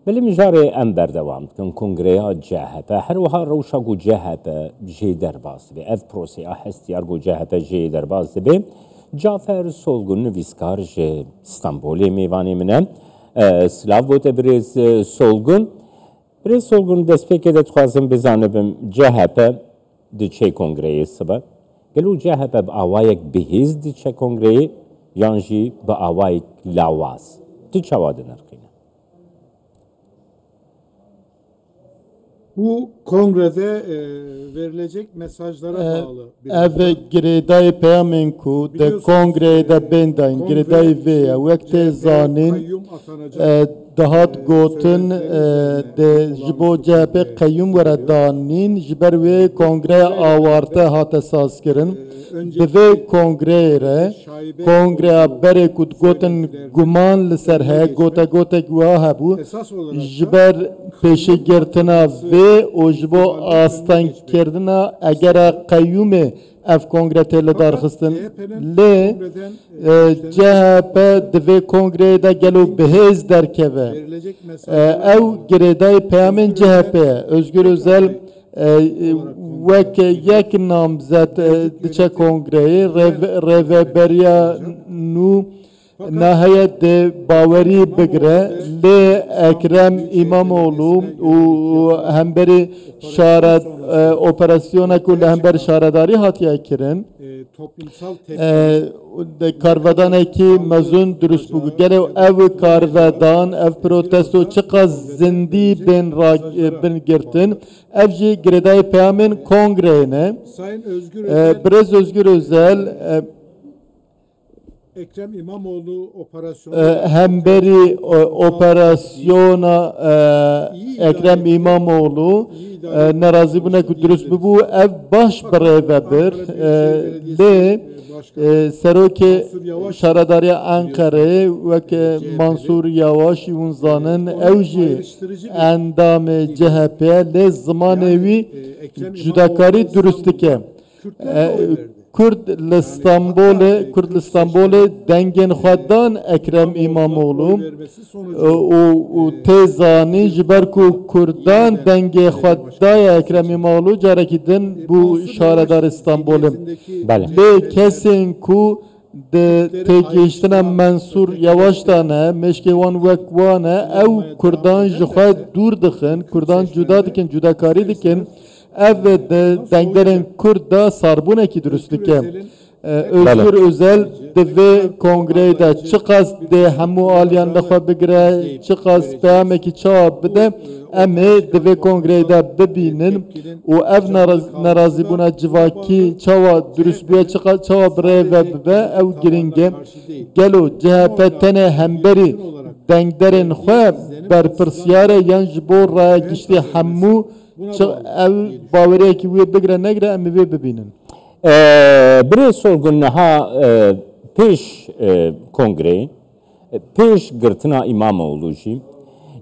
بلی مجاری ام بردوام کن کنگره جهت هر وها روشا گو جهت جی درباز به اف پروسی احستیار گو جهت جی درباز به جعفر سولگون نویسکار جی استانبولی میوانی منه سلاو بوده بریز سولگون دست فکر دت خوازم بزنم جهت دی چه کنگره سبا گلو جهت با آوایک بهیز دی چه کنگره یانجی با آوایک لاواز دی چه واده نرخینه Bu kongrede verilecek mesajlara bağlı. Ev gireday peamenku de kongrede bendayn gireday ve vekte zanin dahat gotin de jibo CHP kayyum veradanin jiber ve kongre avarta hat esas kirin ve kongre bere kut gotin guman liser he gota gwa bu jiber peşe girtina ve o jibo astan kirdina eğer kayyume ev kongrete le darxistin le CHP dve kongrede gelo behez derkeve ev gireday peyamen CHP Özgür Özel vek yek namzet diçe kongreyi reveberiya nu nihayet de baveri bigre le Ekrem İmamoğlu u hemberi şarat operasyona kul hember şaradari hatiye kirin toplumsal de karvadan eki mezun dürüst bu gele ev karvadan ev protesto çıkaz zindi ben girtin evci gireday peyamen kongreyne Sayın Özgür Özel biraz Özgür Özel Ekrem İmamoğlu operasyonu hemberi operasyona Ekrem İmamoğlu narazi buna kudürüs bu ev baş berevebir le seroke şaradariya Ankara'yı ve Mansur Yavaş yunzanın evji endame CHP le zamanevi cudakari dürüstike Kürt İstanbul'e dengen xwadan Ekrem İmamoğlu o tezani jiberku Kürdan denge xwadaya Ekrem İmamoğlu carekidin bu şaradar İstanbul'e ve kesin ku de tegeştine Mansur Yavaş'tane meşkevan vekvane ev Kürdan jixwa dur dixin Kürdan cuda dikin cudakari dikin evet denglerin Kürt'da sarbune ki dürüstlüke Özgür Özel ve kongrede çıkaz de hemu alyan defa bigre çıkaz peyame ki çağ bide eme de ve kongrede bebinin o ev narazi buna civaki çava dürüstlüğe çıkaz çava bre ve bebe ev giringe gelo CHP tene hemberi denglerin xwe berpirsiyare yan jibor raya gişti hemu ev baveriye ki we bigre negre em we bibinin. Bire sorgun ha peş kongre peş girtina İmamoğlu jî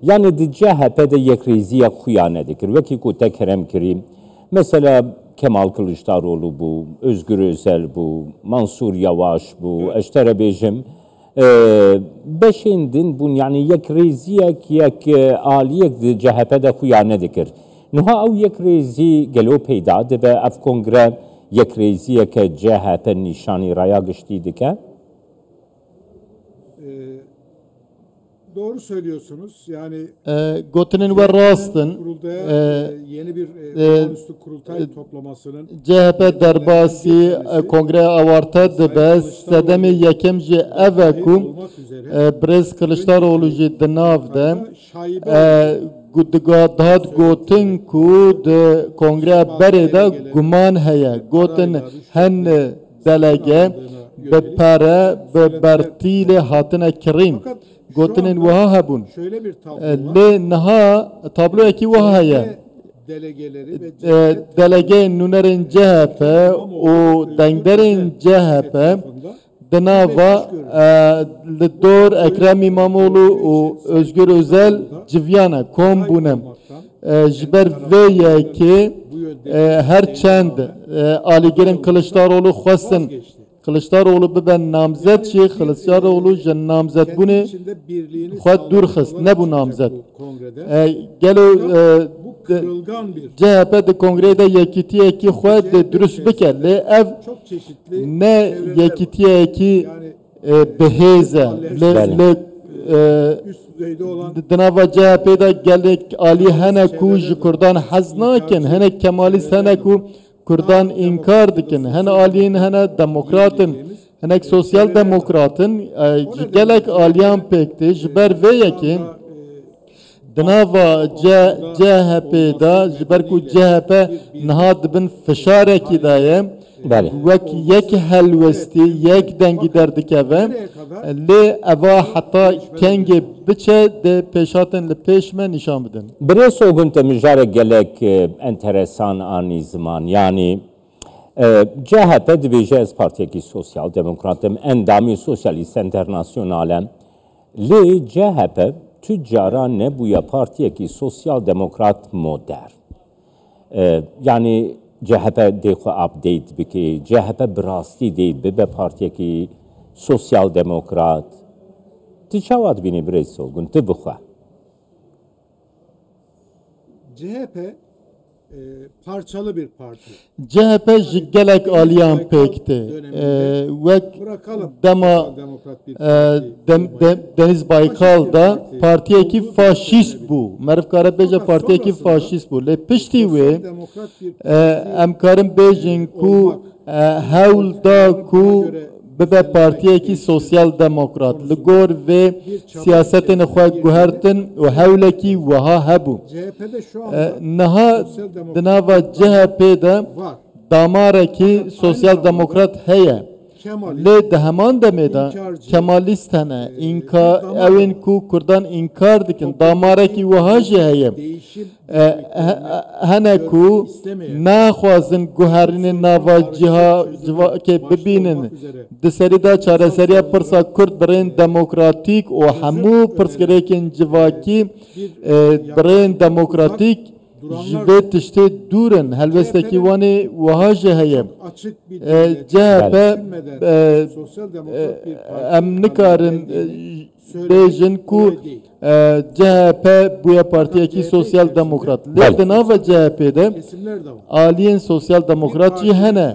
yani di CHP'de yekriziya xuyane dikir vekî ku te kerem kirî mesela Kemal Kılıçdaroğlu bu Özgür Özel bu Mansur Yavaş bu eştere bêjim beşên din bûn yani yekreziyek yek aliyek di CHP'de xuyane dikir نها او یک ریزی گلو پیدا دبه اف کنگره یک ریزیه که CHP nişani raya geçtiydi ki doğru söylüyorsunuz. Yani Gotinin ve rastın yeni bir olağanüstü kurultay toplamasının CHP derbasi kongre avarta dibe sedemi yekemci eveku Brez Kılıçdaroğlu cidnavde Gudgadat gotin ku de kongre bereda guman heye gotin hen delege be pere be bertile hatine kirin gotinin vaha habun le naha tablo ki vaha heye delege nunerin CHP o dengderin CHP Dınava Lidor Ekrem İmamoğlu o Özgür Özel Civyana kombunem jiber veye ki her çend Aliger'in Kılıçdaroğlu xwastin Kılıçdaroğlu bibe namzet şey, Kılıçdaroğlu jen namzet bu ne? Xwed dur xist, ne bu namzet? Gelo bu kırılgan bir CHP de kongrede yekitiye ki xwed de dürüst bike. Le ev çok çeşitli ne yekitiye ki beheze. Le üst düzeyde olan Dinava CHP'de geldik Ali hene ku ji Kurdan haznakin, hene Kemalist hene ku Kurdan inkar dikin, hene Ali'nin hene demokratın, hene sosyal demokratın, gelek aliyan pekti, jiber ve yeki Dinava CHP'da, jiber ku CHP nihad bin fişareki daye, وك يك هلوستي يك دنگي دردكه لي اوا حتى كنگ بچه de peşatın le peşme nişan بدن. Bire soğun temizare gelek enteresan ani zaman yani CHP dibêje partiyekî Sosyal Demokratım endamî Sosyalîst Internasyonalem lê CHP tüccara ne buya partiyekî Sosyal Demokrat modern. Yani CHP dekho update bike, CHP birastî değil bibe partiyekî Sosyal Demokrat. Ti çavat bini birê solgun, ti bixwe. CHP parçalı bir parti. CHP ji gelek aliyan pekti. Vek dema Deniz Baykal da partiyeki faşist bu. Merv Karabéja partiyeki faşist bu. Le pişti ve emkarın bejin ku hewl da ku bibe partiyeki Sosyal Demokrat. Li gor ve siyasetin xwe guhertin ve hewlekî wiha hebu. CHP'de şu anda Niha dinava CHP'de damareki Sosyal Demokrat heye. Le de heman demeda Kemalist hene inka evin ku Kurdan inkar dikin damareki wiha jî heye. Hene ku naxwazin guherînên nava ciha ke bibînin di serî da çareseriya pirsa Kurd birên demokratîk û hemû pirsgirêkên civakî birên demokratîk ji vê tiştê dûrin helwestekî wanê wiha jî heye. CHP em nikarin bêjin ku CHP buya partiyekî Sosyal Demokrat. Lê di nava CHP'de aliyên Sosyal Demokrat jî hene.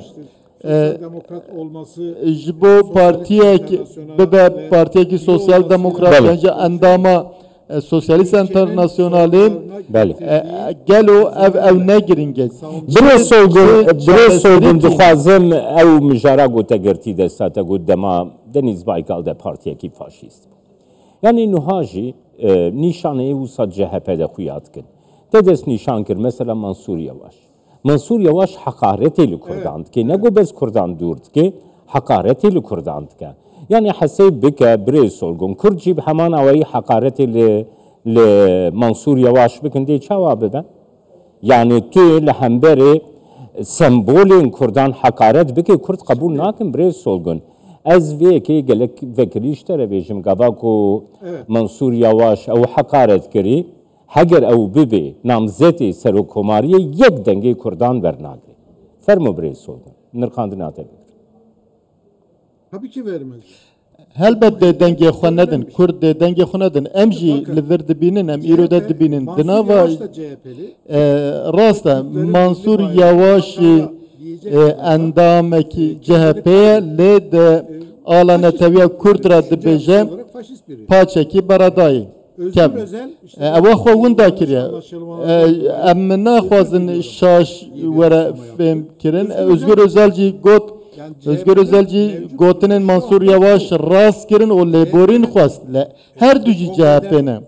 Ji bo partiyek bibe partiyekî Sosyal Demokrat bence endama Sosyalist Internasyonalê gelo ev ne giringe. Bire solgun dixwazim ew mijara gote girtî desta te got dema Deniz Baykal de partiyekî faşîst. Yani niha jî nîşaneyê wisa CHP'de xuya dikin. Te dest nîşan kir mesela Mansur Yavaş. Mansur Yavaş hakaretê li Kurdan dike. Ne got bez Kurdan dûr dike, hakaretê li Kurdan dike. Yani hesê bike birê solgun Kurd jî bi heman awayî hakaretê li Mansur Yavaş bikin dê çawa bibe? Yani tu li hemberê sembolên Kurdan hakaret bike Kurd qebûl nakin birê solgun. Ez vêyekê gelek vekirî ji te re bêjim gava ku Mansur Yavaş ew hekaret kirî heger ew bibe namzetê serokkomariyê yek dengê Kurdan bernagirê. Fermo birê solgun. Nirxandina te bikir. Tabii ki vermez. Helbet de dengê xwe nedin, Kurd de dengê xwe nedin. Em jî li vir dibînin, em îro de dibînin. Di nava rast e Mansur Yavaş endamekî CHP'ye lê de ala neteviya Kurd re dibêje paçekî beradayî. Ew xwe winda kiriye. Em naxwazin şaş were fêm kirin. Özgür Özel jî got Özgür Özelci gotinin Mansur Yavaş rast kirin o lêborîn xwast. Her du jî CHP'ne.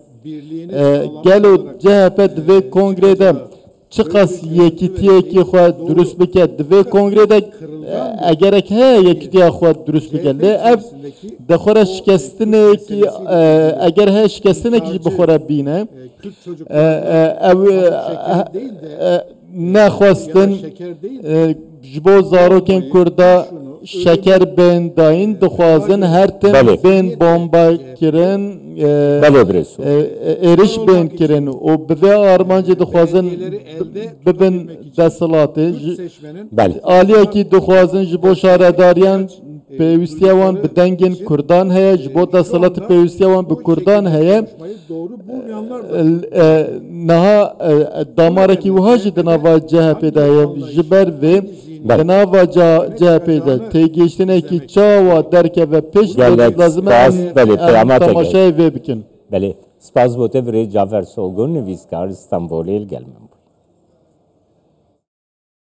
Gelo CHP divê kongrede çi qas yekîtiyekî xwe dürüst bike divê kongrede egerek heye yekîtiya xwe dürüst bike. Lê ev dixwere şikestinekî eger heye şikestinekî jî bixwere bîne ew naxwestin ji bo zarokên Kurda şeker ben dayın dixwazin her tim Bəli. ben bomba kirin Bəli Bresu. eriş ben kirin o bize armancı dixwazin bibin desilatı Kürt seçmenin Bəli. aliye ki dixwazin ji bo şaredariyan peyvistiya wan bi dengên Kurdan heye ji bo desilatı peyvistiya wan bi Kurdan heye konuşmayı doğru bulmayanlar da naha damareki wiha jî di nava CHP'de heye ji ber vê di nava CHP'de têgihiştinekî çawa derkeve pêş Gelek, lazim spas, belê, peyamat temaşayê vê bikin. Bəli, spas bote vre Cafer Solgun nivîskar İstanbulê gelmem.